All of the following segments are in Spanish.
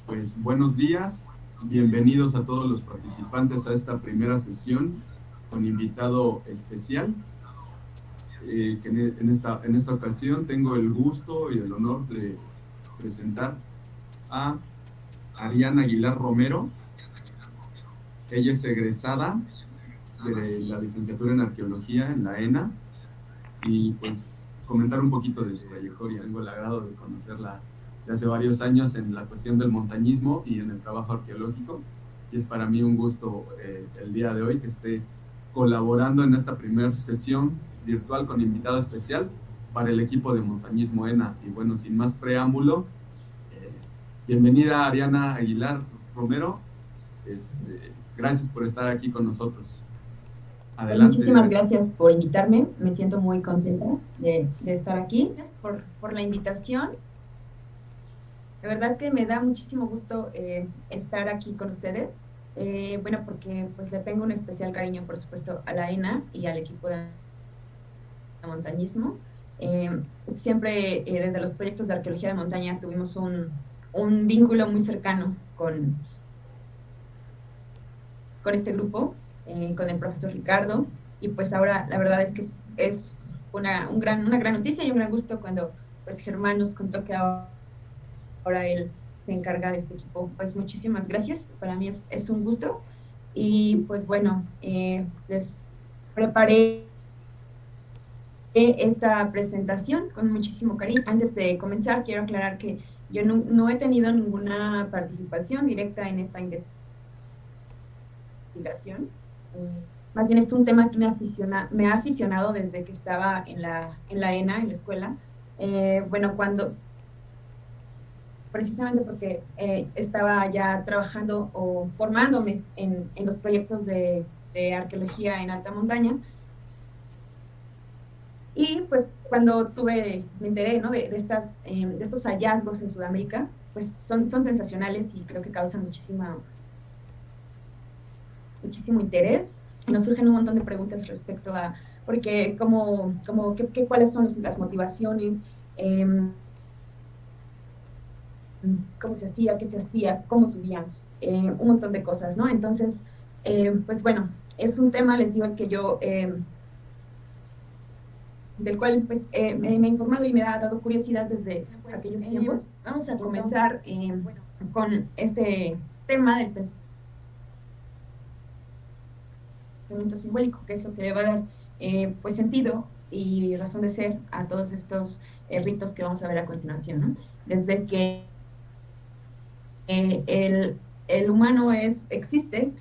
Pues buenos días, bienvenidos a todos los participantes a esta primera sesión con invitado especial. Que en esta ocasión tengo el gusto y el honor de presentar a Ariana Aguilar Romero. Ella es egresada de la licenciatura en Arqueología en la ENA y pues comentar un poquito de su trayectoria. Tengo el agrado de conocerla de hace varios años en la cuestión del montañismo y en el trabajo arqueológico, y es para mí un gusto el día de hoy que esté colaborando en esta primera sesión virtual con invitado especial para el equipo de montañismo ENA. Y bueno, sin más preámbulo, eh, bienvenida Ariana Aguilar Romero. Gracias por estar aquí con nosotros. Pues Adelante. muchísimas gracias por invitarme. Me siento muy contenta de estar aquí. Gracias por la invitación. La verdad que me da muchísimo gusto estar aquí con ustedes. Bueno, porque pues le tengo un especial cariño, por supuesto, a la ENA y al equipo de montañismo. Eh, Siempre desde los proyectos de arqueología de montaña tuvimos un vínculo muy cercano con este grupo, con el profesor Ricardo, y pues ahora la verdad es que es una gran noticia y un gran gusto cuando pues Germán nos contó que ahora él se encarga de este equipo. Pues muchísimas gracias, para mí es un gusto y pues bueno, les preparé esta presentación con muchísimo cariño. Antes de comenzar, quiero aclarar que yo no he tenido ninguna participación directa en esta investigación. Más bien es un tema que me ha aficionado desde que estaba en la ENA, en la escuela. Bueno, precisamente porque estaba ya trabajando o formándome en los proyectos de arqueología en alta montaña. Y pues cuando me enteré, ¿no? De estos hallazgos en Sudamérica, pues son sensacionales y creo que causan muchísimo interés. Y nos surgen un montón de preguntas respecto a, porque cuáles son las motivaciones, eh, cómo se hacía, qué se hacía, cómo subían, un montón de cosas, ¿no? Entonces, pues bueno, es un tema, les digo, el que yo, del cual pues me he informado y me ha dado curiosidad desde aquellos tiempos. Vamos a comenzar con este tema del pensamiento simbólico, que es lo que le va a dar pues sentido y razón de ser a todos estos ritos que vamos a ver a continuación, ¿no? Desde que el humano existe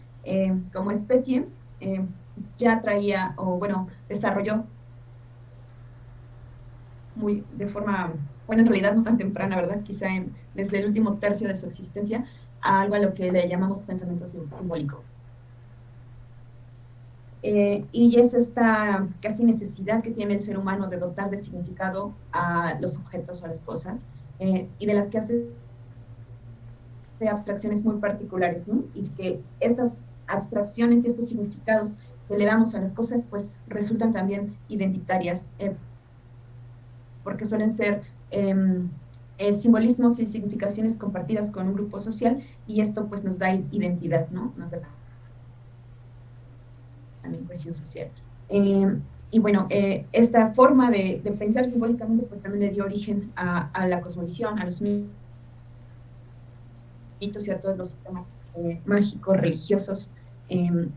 como especie, eh, ya traía, o bueno, desarrolló de forma, bueno, en realidad no tan temprana, ¿verdad? Quizá desde el último tercio de su existencia, a algo a lo que le llamamos pensamiento simbólico. Y es esta casi necesidad que tiene el ser humano de dotar de significado a los objetos o a las cosas, y de las que hace de abstracciones muy particulares, ¿no? Y que estas abstracciones y estos significados que le damos a las cosas, pues resultan también identitarias, porque suelen ser simbolismos y significaciones compartidas con un grupo social, y esto pues nos da identidad, ¿no? Nos da también cohesión social. Y bueno, esta forma de pensar simbólicamente pues también le dio origen a la cosmovisión, a los mitos y a todos los sistemas mágicos, religiosos, eh,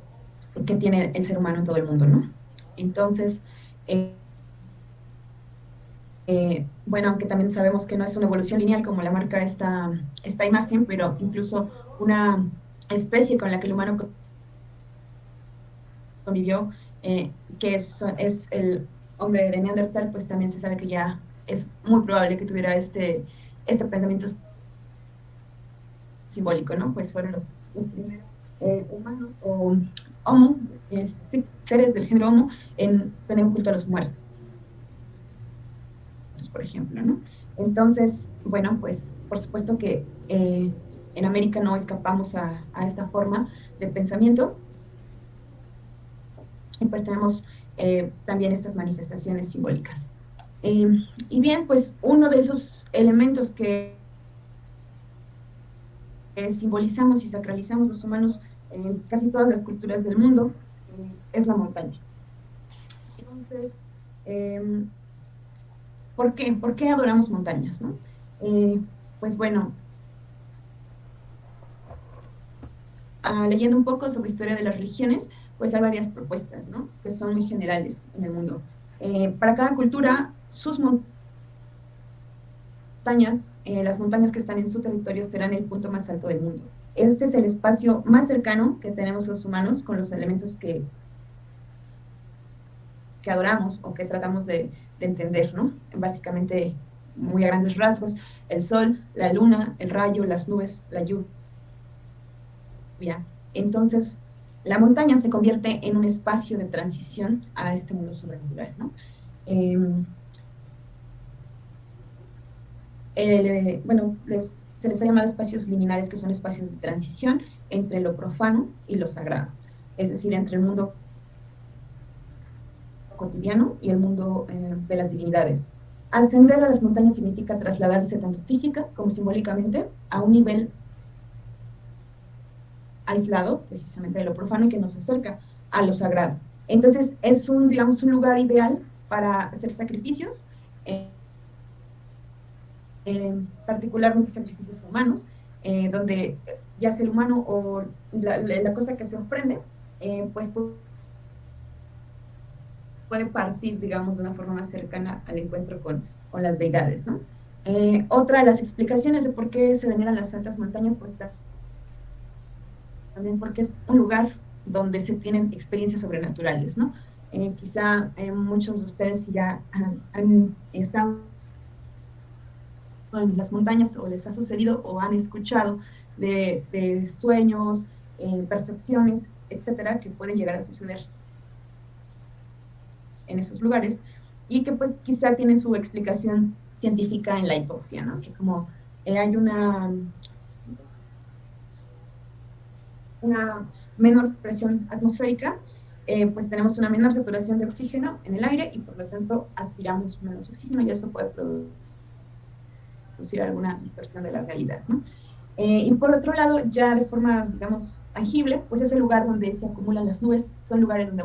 que tiene el ser humano en todo el mundo, ¿no? Entonces, bueno, aunque también sabemos que no es una evolución lineal como la marca esta imagen, pero incluso una especie con la que el humano convivió, que es el hombre de Neandertal, pues también se sabe que ya es muy probable que tuviera este pensamiento simbólico, ¿no? Pues fueron los primeros humanos o homo, sí, seres del género homo, en tener un culto a los muertos, por ejemplo, ¿no? Entonces, bueno, pues por supuesto que en América no escapamos a esta forma de pensamiento, y pues tenemos también estas manifestaciones simbólicas. Y bien, pues uno de esos elementos que simbolizamos y sacralizamos los humanos en casi todas las culturas del mundo, es la montaña. Entonces, ¿por qué? ¿Por qué adoramos montañas, no? Pues bueno, leyendo un poco sobre historia de las religiones, pues hay varias propuestas, ¿no? Que son muy generales en el mundo. Para cada cultura, sus montañas, las montañas que están en su territorio serán el punto más alto del mundo. Este es el espacio más cercano que tenemos los humanos con los elementos que adoramos o que tratamos de entender, ¿no? Básicamente, muy a grandes rasgos, el sol, la luna, el rayo, las nubes, la lluvia. Entonces, la montaña se convierte en un espacio de transición a este mundo sobrenatural, ¿no? Bueno, se les ha llamado espacios liminales, que son espacios de transición entre lo profano y lo sagrado, es decir, entre el mundo cotidiano y el mundo de las divinidades. Ascender a las montañas significa trasladarse tanto física como simbólicamente a un nivel aislado, precisamente de lo profano, y que nos acerca a lo sagrado. Entonces, es digamos, un lugar ideal para hacer sacrificios, particularmente sacrificios humanos, donde ya sea el humano o la cosa que se ofrende, pues puede partir, digamos, de una forma más cercana al encuentro con las deidades, ¿no? Otra de las explicaciones de por qué se veneran las altas montañas, pues también porque es un lugar donde se tienen experiencias sobrenaturales, ¿no? Quizá muchos de ustedes ya han estado en las montañas o les ha sucedido o han escuchado de sueños, percepciones, etcétera, que pueden llegar a suceder en esos lugares y que pues quizá tienen su explicación científica en la hipoxia, ¿no? Que como hay una menor presión atmosférica, pues tenemos una menor saturación de oxígeno en el aire y por lo tanto aspiramos menos oxígeno y eso puede producir alguna distorsión de la realidad, ¿no? Y por otro lado, ya de forma, digamos, tangible, pues es el lugar donde se acumulan las nubes, son lugares donde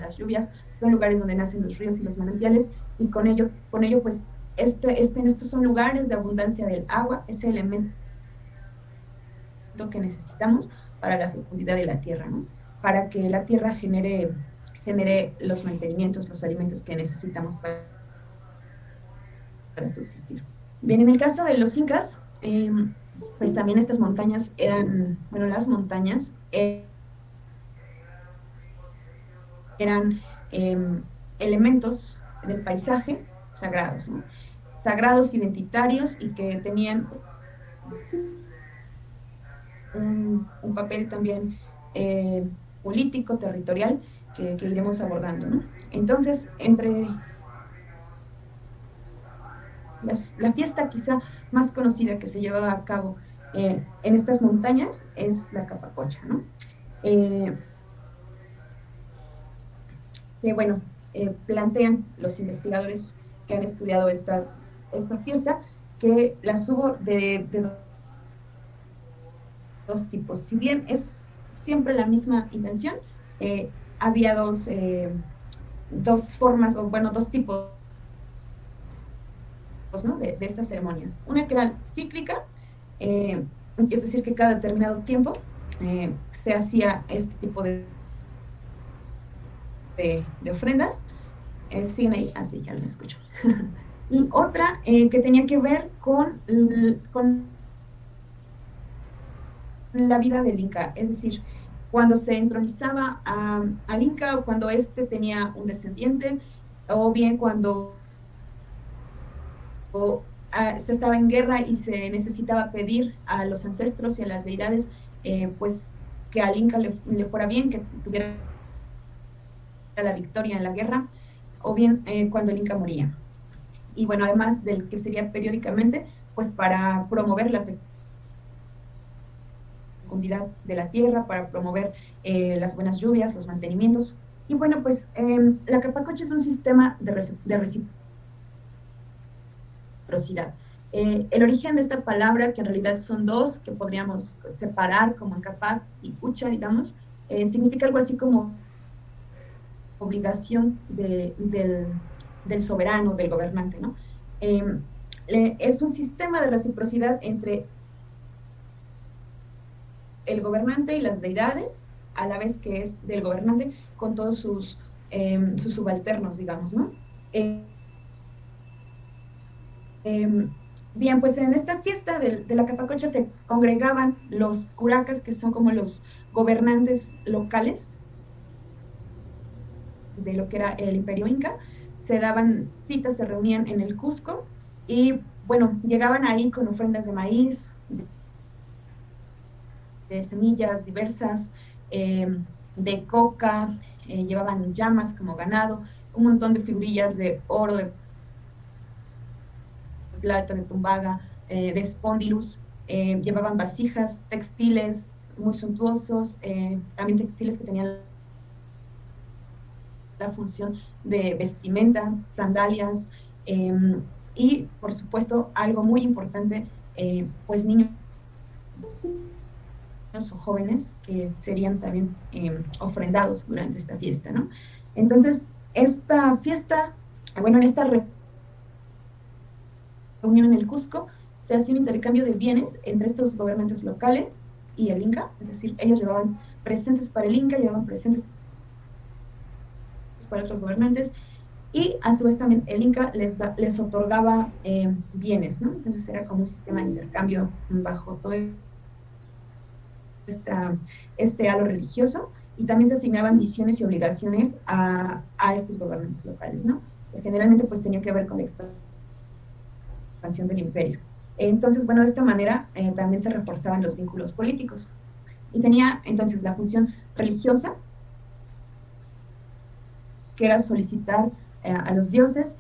las lluvias, son lugares donde nacen los ríos y los manantiales, y con ello, pues, estos son lugares de abundancia del agua, ese elemento que necesitamos para la fecundidad de la tierra, ¿no? Para que la tierra genere los mantenimientos, los alimentos que necesitamos para subsistir. Bien, en el caso de los incas, pues también estas montañas eran, bueno, las montañas eran elementos del paisaje sagrados, ¿no? Sagrados, identitarios y que tenían un papel también político, territorial, que iremos abordando, ¿no? Entonces, entre la fiesta quizá más conocida que se llevaba a cabo en estas montañas es la Capacocha, ¿no? Que bueno, plantean los investigadores que han estudiado esta fiesta, que las hubo de dos tipos. Si bien es siempre la misma intención, había dos formas, o bueno, dos tipos, ¿no? de estas ceremonias. Una que era cíclica, es decir, que cada determinado tiempo se hacía este tipo de ofrendas. ¿Siguen ahí? Ah, sí, ya los escucho. Y otra que tenía que ver con la vida del Inca, es decir, cuando se entronizaba al Inca o cuando éste tenía un descendiente, o bien cuando se estaba en guerra y se necesitaba pedir a los ancestros y a las deidades, pues que al Inca le fuera bien, que tuviera la victoria en la guerra, o bien cuando el Inca moría. Y bueno, además del que sería periódicamente, pues para promover la fecundidad de la tierra, para promover las buenas lluvias, los mantenimientos. Y bueno, pues la Capacocha es un sistema de reciprocidad. El origen de esta palabra, que en realidad son dos, que podríamos separar como Capac y Cucha, digamos, significa algo así como obligación del soberano, del gobernante, ¿no? Eh, es un sistema de reciprocidad entre el gobernante y las deidades, a la vez que es del gobernante con todos sus subalternos, digamos, ¿no? Eh, eh, bien, pues en esta fiesta de la Capacocha se congregaban los curacas, que son como los gobernantes locales de lo que era el Imperio Inca, se daban citas, se reunían en el Cusco y, bueno, llegaban ahí con ofrendas de maíz, de semillas diversas, de coca, llevaban llamas como ganado, un montón de figurillas de oro, de plata, de tumbaga, de espondilus, llevaban vasijas, textiles muy suntuosos, también textiles que tenían la función de vestimenta, sandalias, y por supuesto algo muy importante, pues niños o jóvenes que serían también ofrendados durante esta fiesta, ¿no? Entonces, esta fiesta, bueno, en esta reunión en el Cusco, se hacía un intercambio de bienes entre estos gobernantes locales y el Inca, es decir, ellos llevaban presentes para el Inca, llevaban presentes para otros gobernantes, y a su vez también el Inca les otorgaba bienes, ¿no? Entonces era como un sistema de intercambio bajo todo esta, este halo religioso, y también se asignaban misiones y obligaciones a estos gobernantes locales, ¿no? Que generalmente pues tenía que ver con la expansión del imperio. Entonces, bueno, de esta manera también se reforzaban los vínculos políticos. Y tenía entonces la función religiosa, que era solicitar a los dioses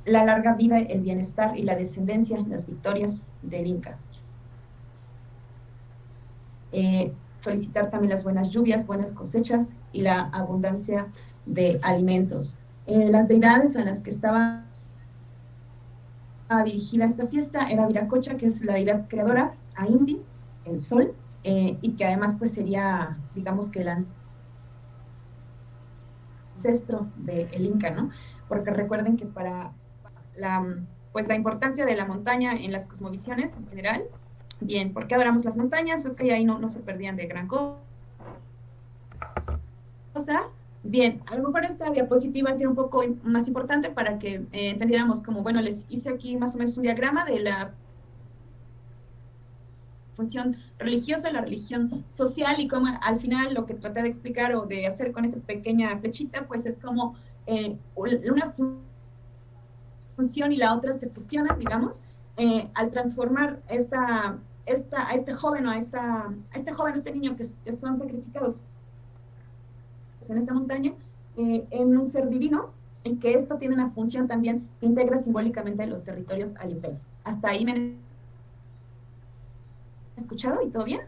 la larga vida, el bienestar y la descendencia, las victorias del Inca. Solicitar también las buenas lluvias, buenas cosechas y la abundancia de alimentos. Las deidades a las que estaba dirigida esta fiesta era Viracocha, que es la deidad creadora, a Inti, el sol, y que además pues sería, digamos que el ancestro del Inca, ¿no? Porque recuerden que para pues la importancia de la montaña en las cosmovisiones en general, bien, ¿por qué adoramos las montañas? Ok, ahí no se perdían de gran cosa. Bien, a lo mejor esta diapositiva sería un poco más importante para que entendiéramos como, bueno, les hice aquí más o menos un diagrama de la función religiosa, la religión social, y cómo al final lo que traté de explicar o de hacer con esta pequeña flechita, pues es como una función y la otra se fusionan, digamos, al transformar a este joven o a este joven, a este niño que son sacrificados en esta montaña, en un ser divino, y que esto tiene una función también que integra simbólicamente los territorios al imperio. ¿Hasta ahí me han escuchado y todo bien?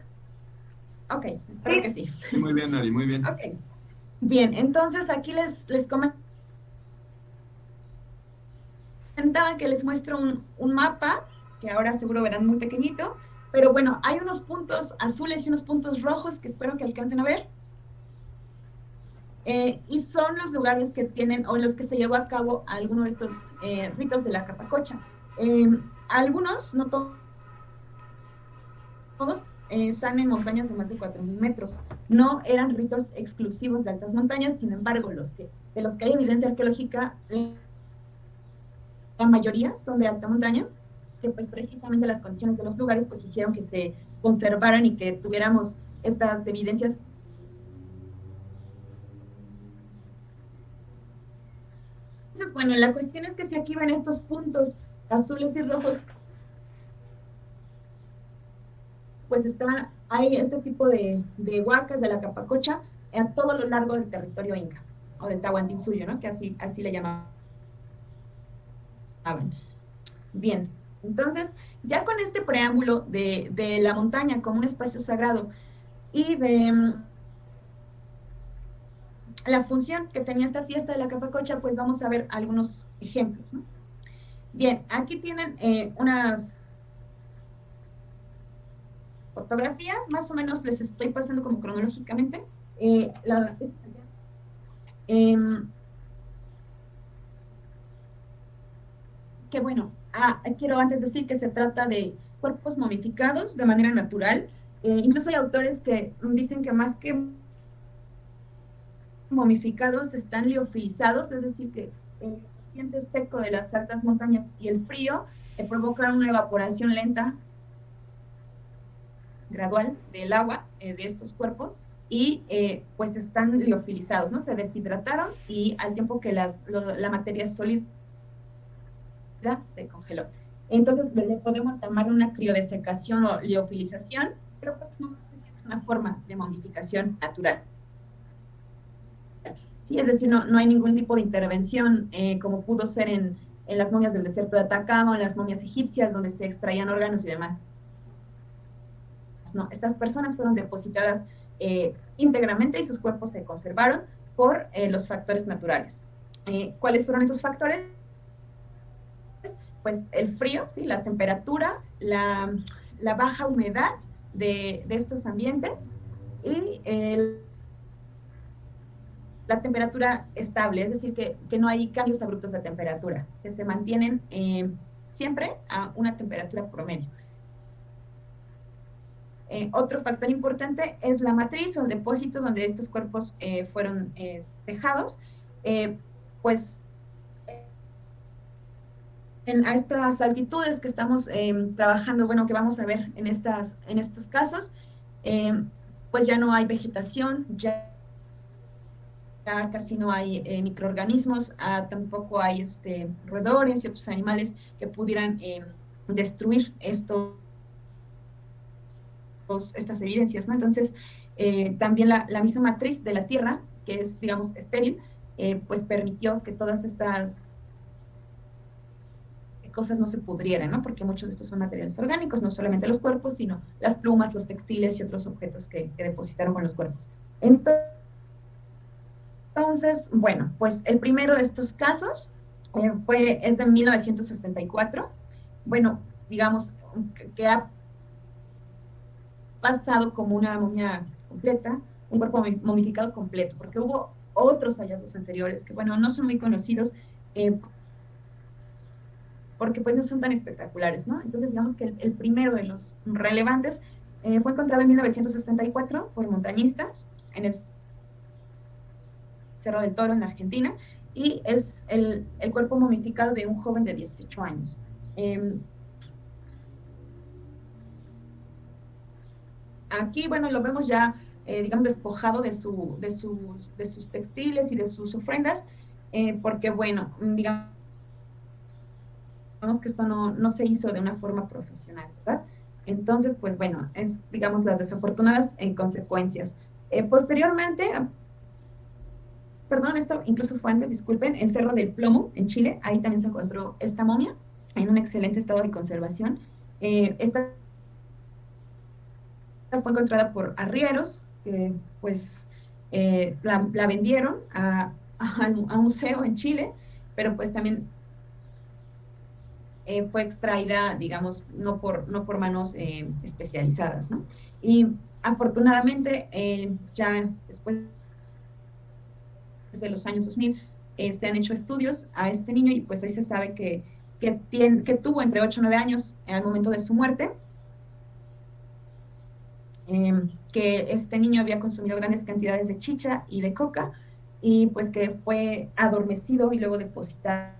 Ok, espero que sí. Sí, muy bien, Ari, muy bien. Ok, bien, entonces aquí les comentaba que les muestro un mapa, que ahora seguro verán muy pequeñito, pero bueno, hay unos puntos azules y unos puntos rojos que espero que alcancen a ver. Y son los lugares que tienen o en los que se llevó a cabo alguno de estos ritos de la Capacocha. Algunos, no todos, están en montañas de más de 4.000 metros. No eran ritos exclusivos de altas montañas, sin embargo, de los que hay evidencia arqueológica, la mayoría son de alta montaña, que pues precisamente las condiciones de los lugares pues hicieron que se conservaran y que tuviéramos estas evidencias. Entonces, bueno, la cuestión es que si aquí ven estos puntos azules y rojos, pues hay este tipo de huacas de la Capacocha a todo lo largo del territorio inca, o del Tahuantinsuyo, ¿no? Que así le llamaban. Bien, entonces, ya con este preámbulo de la montaña como un espacio sagrado y de la función que tenía esta fiesta de la Capacocha, pues vamos a ver algunos ejemplos, ¿no? Bien, aquí tienen unas fotografías, más o menos les estoy pasando como cronológicamente. Em, que bueno, quiero antes decir que se trata de cuerpos momificados de manera natural. Incluso hay autores que dicen que más que momificados están liofilizados, es decir, que el ambiente seco de las altas montañas y el frío provocan una evaporación lenta, gradual del agua de estos cuerpos y pues están liofilizados, ¿no? Se deshidrataron y al tiempo que la materia sólida se congeló. Entonces le podemos llamar una criodesecación o liofilización, pero pues no es una forma de momificación natural. Sí, es decir, no hay ningún tipo de intervención como pudo ser en las momias del desierto de Atacama o en las momias egipcias donde se extraían órganos y demás. No, estas personas fueron depositadas íntegramente y sus cuerpos se conservaron por los factores naturales. ¿Cuáles fueron esos factores? Pues el frío, ¿sí? La temperatura, la baja humedad de estos ambientes y la temperatura estable, es decir, que no hay cambios abruptos de temperatura, que se mantienen siempre a una temperatura promedio. Otro factor importante es la matriz o el depósito donde estos cuerpos fueron dejados. Pues a estas altitudes que estamos trabajando, bueno, que vamos a ver en estos casos, pues ya no hay vegetación, ya casi no hay microorganismos, tampoco hay roedores y otros animales que pudieran destruir estas evidencias, ¿no? Entonces, también la misma matriz de la Tierra, que es, digamos, estéril, pues permitió que todas estas cosas no se pudrieran, ¿no? Porque muchos de estos son materiales orgánicos, no solamente los cuerpos, sino las plumas, los textiles y otros objetos que depositaron con los cuerpos. Entonces, bueno, pues el primero de estos casos es de 1964. Bueno, digamos que ha pasado como una momia completa, un cuerpo momificado completo, porque hubo otros hallazgos anteriores que, bueno, no son muy conocidos porque pues no son tan espectaculares, ¿no? Entonces, digamos que el primero de los relevantes fue encontrado en 1964 por montañistas en el Cerro del Toro, en Argentina, y es el cuerpo momificado de un joven de 18 años. Aquí, bueno, lo vemos ya, digamos, despojado de sus textiles y de sus ofrendas, porque, bueno, digamos que esto no se hizo de una forma profesional, ¿verdad? Entonces, pues bueno, es, digamos, las desafortunadas consecuencias. Posteriormente, perdón, esto incluso fue antes, disculpen, el Cerro del Plomo, en Chile, ahí también se encontró esta momia en un excelente estado de conservación. Esta fue encontrada por arrieros, que pues la vendieron a un museo en Chile, pero pues también fue extraída, digamos, no por manos especializadas, ¿no? Y afortunadamente, ya después de los años 2000, se han hecho estudios a este niño y pues hoy se sabe que tuvo entre 8 y 9 años al momento de su muerte, que este niño había consumido grandes cantidades de chicha y de coca y pues que fue adormecido y luego depositado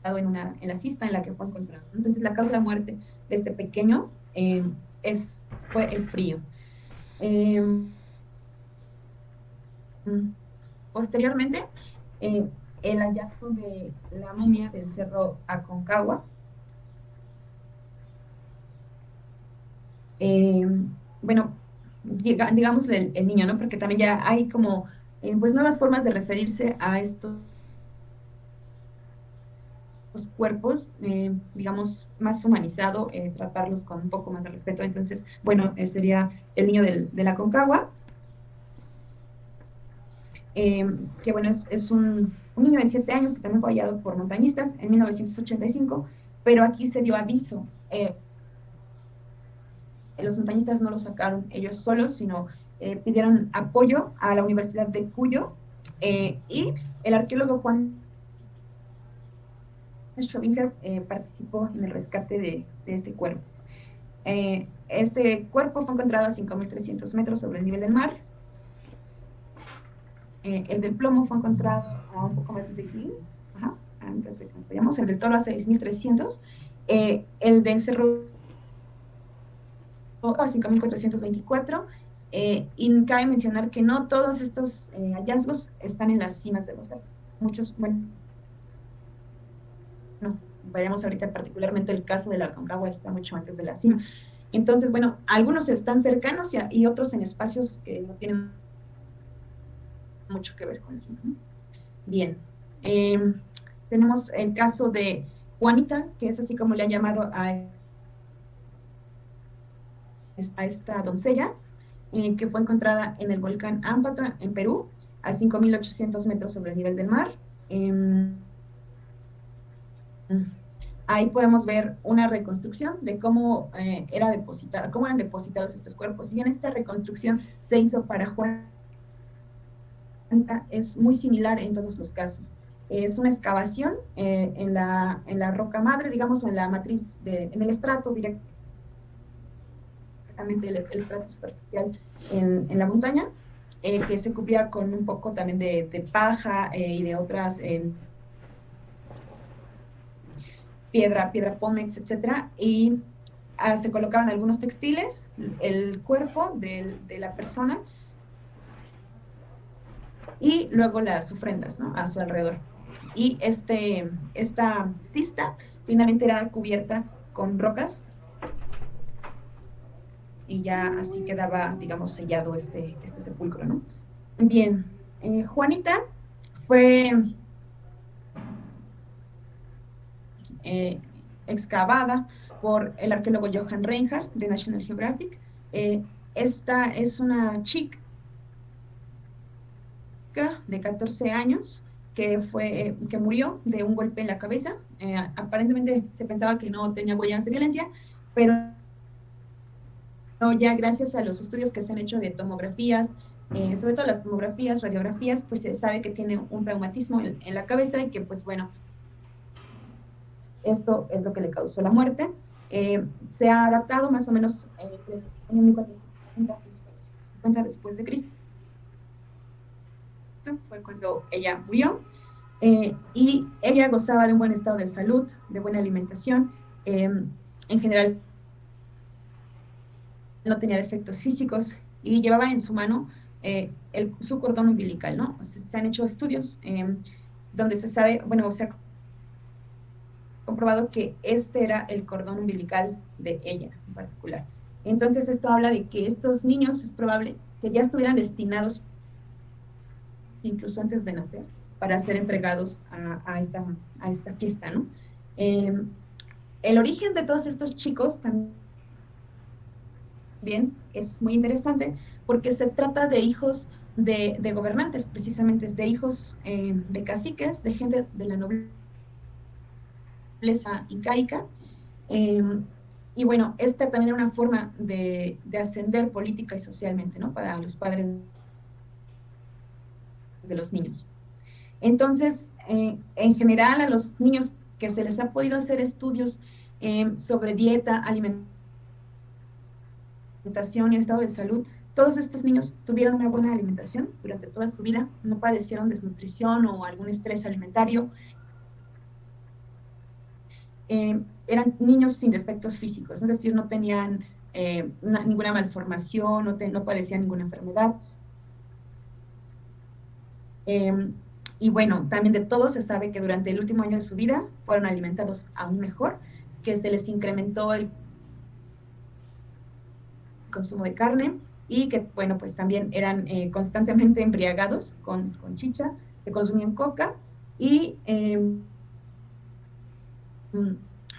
en la cista en la que fue encontrado. Entonces la causa de muerte de este pequeño fue el frío. Eh, Posteriormente, el hallazgo de la momia del Cerro Aconcagua. Eh, bueno, digamos el niño, ¿no? Porque también ya hay como pues nuevas formas de referirse a estos cuerpos, digamos, más humanizado, tratarlos con un poco más de respeto. Entonces, bueno, sería el niño de la Concagua, que bueno, es un un niño de 7 años que también fue hallado por montañistas en 1985, pero aquí se dio aviso. Los montañistas no lo sacaron ellos solos, sino pidieron apoyo a la Universidad de Cuyo, y el arqueólogo Juan Schrobinger participó en el rescate de este cuerpo. Este cuerpo fue encontrado a 5.300 metros sobre el nivel del mar. El del plomo fue encontrado a un poco más de 6.000, antes de que nos vayamos. El del toro a 6.300. El del cerro a 5.424. Y cabe mencionar que no todos estos hallazgos están en las cimas de los cerros. Muchos, bueno, no, veremos ahorita particularmente el caso de la Aconcagua, está mucho antes de la cima. Entonces, bueno, algunos están cercanos y otros en espacios que no tienen mucho que ver con la cima, ¿no? Bien, tenemos el caso de Juanita, que es así como le han llamado a esta doncella, que fue encontrada en el volcán Ámpata, en Perú, a 5.800 metros sobre el nivel del mar. Ahí podemos ver una reconstrucción de cómo cómo eran depositados estos cuerpos. Si bien esta reconstrucción se hizo para Juanita, es muy similar en todos los casos. Es una excavación en la roca madre, digamos, o en la matriz, en el estrato directamente, el estrato superficial en la montaña, que se cubría con un poco también de paja y de otras piedra pómex, etcétera, y se colocaban algunos textiles, el cuerpo de la persona y luego las ofrendas, ¿no?, a su alrededor. Y esta cista finalmente era cubierta con rocas y ya así quedaba, digamos, sellado este sepulcro, ¿no? Bien, Juanita fue excavada por el arqueólogo Johann Reinhardt de National Geographic. Esta es una chica de 14 años que murió de un golpe en la cabeza. Aparentemente se pensaba que no tenía huellas de violencia, pero ya gracias a los estudios que se han hecho de tomografías, sobre todo las tomografías, radiografías, pues se sabe que tiene un traumatismo en la cabeza y que, pues bueno, esto es lo que le causó la muerte. Se ha datado más o menos en 1450 después de Cristo, fue cuando ella murió. Y ella gozaba de un buen estado de salud, de buena alimentación, en general no tenía defectos físicos y llevaba en su mano su cordón umbilical, ¿no? O sea, se han hecho estudios donde se sabe, bueno, se ha comprobado que este era el cordón umbilical de ella en particular. Entonces esto habla de que estos niños es probable que ya estuvieran destinados, incluso antes de nacer, para ser entregados a esta fiesta, ¿no? El origen de todos estos chicos también es muy interesante porque se trata de hijos de gobernantes, precisamente de hijos de caciques, de gente de la nobleza incaica. Y bueno, esta también era una forma de ascender política y socialmente, ¿no?, para los padres de los niños. Entonces, en general, a los niños que se les ha podido hacer estudios sobre dieta, alimentación y estado de salud, todos estos niños tuvieron una buena alimentación durante toda su vida, no padecieron desnutrición o algún estrés alimentario. Eran niños sin defectos físicos, es decir, no tenían ninguna malformación, no padecían ninguna enfermedad. Y bueno, también de todos se sabe que durante el último año de su vida fueron alimentados aún mejor, que se les incrementó el consumo de carne y que, bueno, pues también eran constantemente embriagados con chicha, que consumían coca y,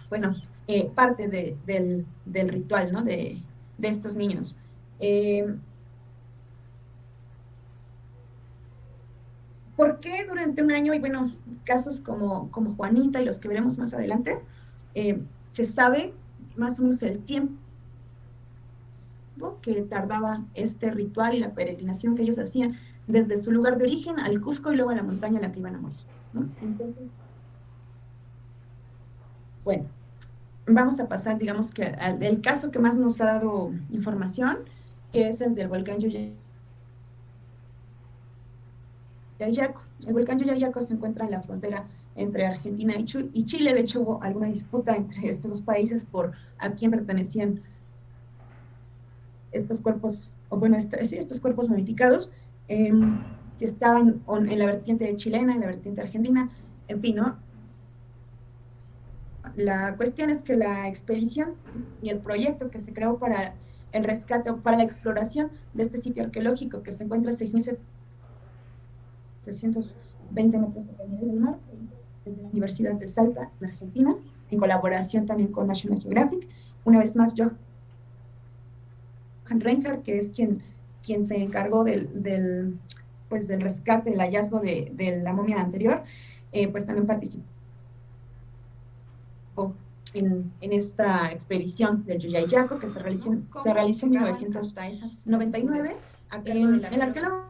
bueno, parte del ritual, ¿no?, de estos niños. ¿Por qué durante un año? Y bueno, casos como Juanita y los que veremos más adelante, se sabe más o menos el tiempo que tardaba este ritual y la peregrinación que ellos hacían desde su lugar de origen al Cusco y luego a la montaña en la que iban a morir, ¿no? Entonces, bueno, vamos a pasar, digamos que al caso que más nos ha dado información, que es el del volcán Yayaco. El volcán Yayaco se encuentra en la frontera entre Argentina y Chile. De hecho, hubo alguna disputa entre estos dos países por a quién pertenecían estos cuerpos, o bueno, sí, estos cuerpos momificados, si estaban en la vertiente chilena, en la vertiente argentina, en fin, ¿no? La cuestión es que la expedición y el proyecto que se creó para el rescate o para la exploración de este sitio arqueológico que se encuentra a 6.720 metros sobre el nivel del mar, desde la Universidad de Salta, en Argentina, en colaboración también con National Geographic. Una vez más, Johan Reinhardt, que es quien se encargó pues, del rescate, del hallazgo de la momia anterior, pues también participó en esta expedición del Yuyayaco que se realizó en 1999. El arqueólogo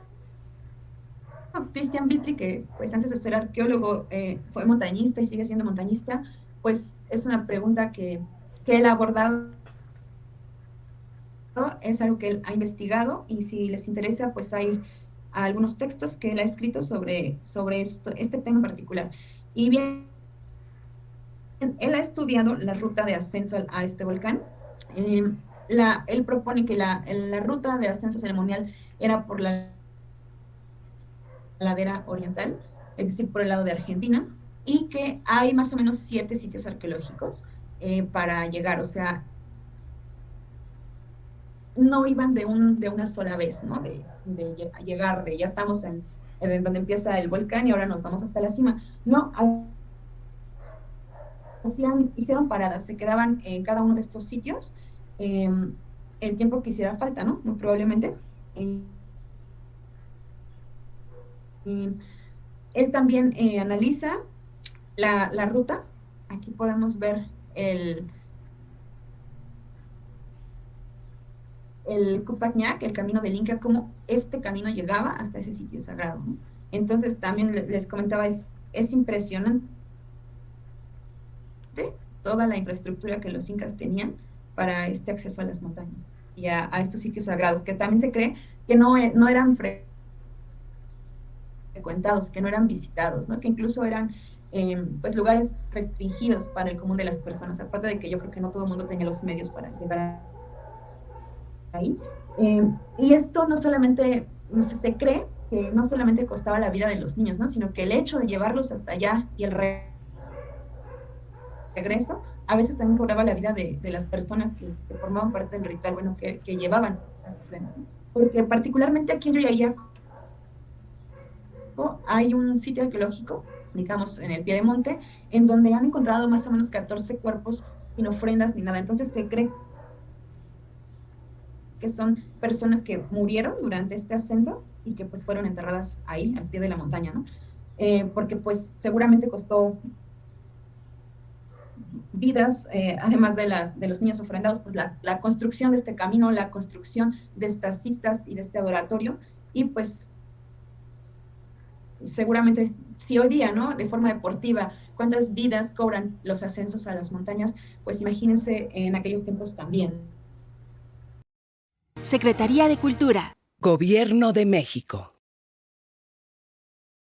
Christian Vitry, que pues antes de ser arqueólogo fue montañista y sigue siendo montañista, pues es una pregunta que él ha abordado, es algo que él ha investigado y si les interesa, pues hay algunos textos que él ha escrito sobre este tema en particular. Y bien, él ha estudiado la ruta de ascenso a este volcán. Él propone que la ruta de ascenso ceremonial era por la ladera oriental, es decir, por el lado de Argentina, y que hay más o menos 7 sitios arqueológicos para llegar, o sea, no iban de una sola vez, ¿no? De llegar, ya estamos en donde empieza el volcán y ahora nos vamos hasta la cima. No, hicieron paradas, se quedaban en cada uno de estos sitios el tiempo que hiciera falta, ¿no? Muy probablemente. Él también analiza la ruta. Aquí podemos ver el Cupagnac, el camino del Inca, cómo este camino llegaba hasta ese sitio sagrado, ¿no? Entonces también les comentaba, es impresionante toda la infraestructura que los incas tenían para este acceso a las montañas y a estos sitios sagrados, que también se cree que no eran frecuentados, que no eran visitados, ¿no? Que incluso eran pues lugares restringidos para el común de las personas, aparte de que yo creo que no todo el mundo tenía los medios para llegar ahí. Y esto no solamente, no sé, se cree que no solamente costaba la vida de los niños, ¿no? Sino que el hecho de llevarlos hasta allá y el regreso, a veces también cobraba la vida de las personas que formaban parte del ritual, bueno, que llevaban las ofrendas. Porque particularmente aquí en Yuyayaco hay un sitio arqueológico, digamos, en el pie de monte, en donde han encontrado más o menos 14 cuerpos sin ofrendas ni nada. Entonces se cree que son personas que murieron durante este ascenso y que pues fueron enterradas ahí, al pie de la montaña, ¿no? Porque pues seguramente costó vidas, además de los niños ofrendados, pues la construcción de este camino, la construcción de estas cistas y de este adoratorio, y pues seguramente, si hoy día, ¿no? De forma deportiva, cuántas vidas cobran los ascensos a las montañas, pues imagínense en aquellos tiempos también. Secretaría de Cultura. Gobierno de México.